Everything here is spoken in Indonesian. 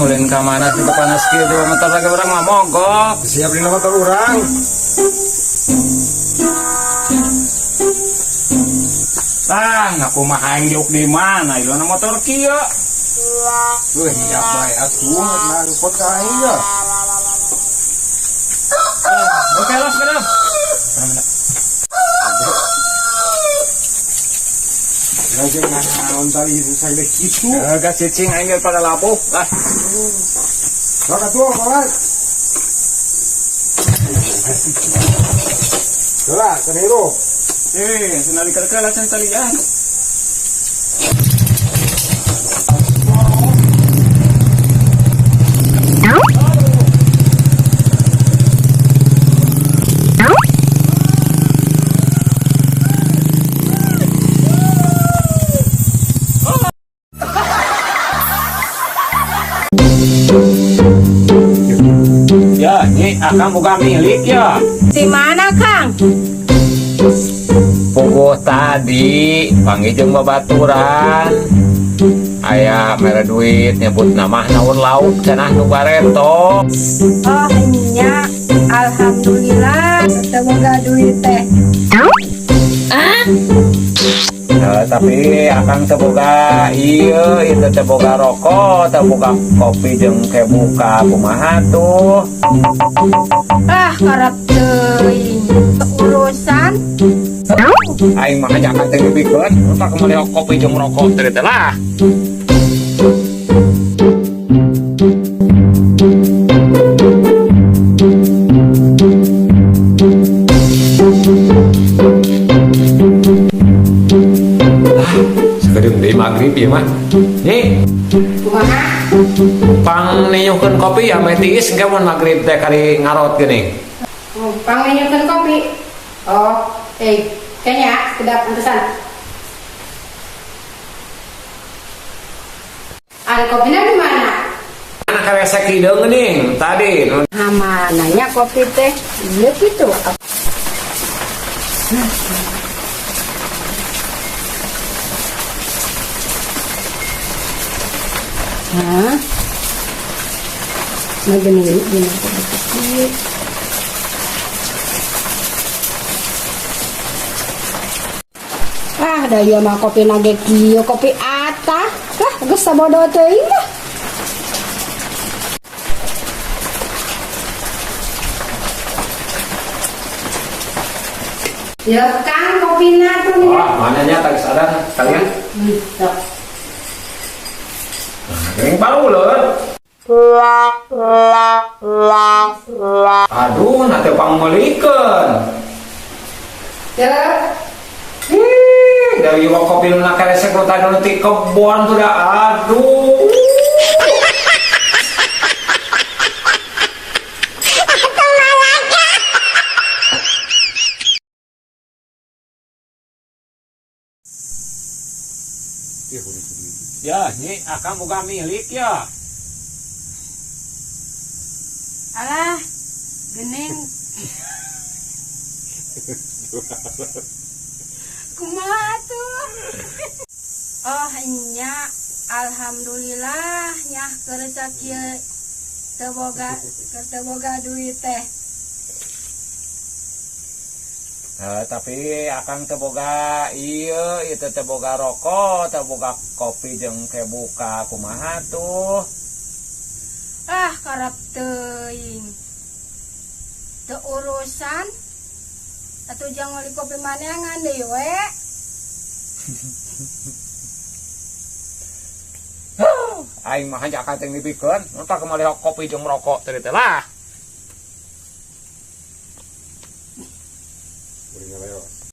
Ulin ka mana sih panas gitu motor lagi orang mah mogok. Siap di motor orang. Aku mah hanjuk di mana? Ieu motor kieu. Wih, ya bae atuh na rupot ka aing ya. Oke, los geus. Lagi naon tadi saya kitu. Gas cicing aing pada labuh. Sok atuh, kawan. Gerak, keniru. Senari kerkala can talian. Ya, ini akan buka milik ya. Di mana, Kang? Puguh tadi panggil babaturan aya mere duit nyebut nama naun lauk cenah nu bareto. Oh, nya. Alhamdulillah, semoga duit teh. Tapi akan teboga iya itu teboga rokok teboga kopi jeung kebuka kumaha tuh. Karep teuing urusan. Aing mah ajakan teh bikeun utak kemari kopi jeung rokok teh lah. Sekedeng deui magrib ieu mah. Nih, Kumaha? pang niuhkeun kopi ya meh tiis engke mun magrib teh kali ngarot geuning. Panginyeun kopi. Oh, kayaknya kedap antesan. Ada kopinya di mana? Mana karesek hideung geuning tadi. Nanya kopi teh. Iya gitu. Hah? Nah, gini kopi. Da ieu mah kopi nage kieu kopi ata. Geus sabodo teuing dah. Ya Kang kopina tuh nih. Mananya tadi sadar kalian? Sok. Geuning pauleun. Aduh, na teh pangmelikeun. Ya. Dari kopi lu nak resek lu tadi nanti kebon sudah aduh. Ya, ini akan buka milik ya. Alah, gening. Kumaha tuh? Oh, nya. Alhamdulillah nya kerja kieu teu boga duit teh. Tapi akan teboga iya itu teboga rokok teboga kopi jeung kebuka kumaha tuh. Karep teuing teu urusan atuh jang meuli kopi maneangan deui we. Aing mah ajakan teh dipikeun utak kemari kopi jeung rokok teh lah.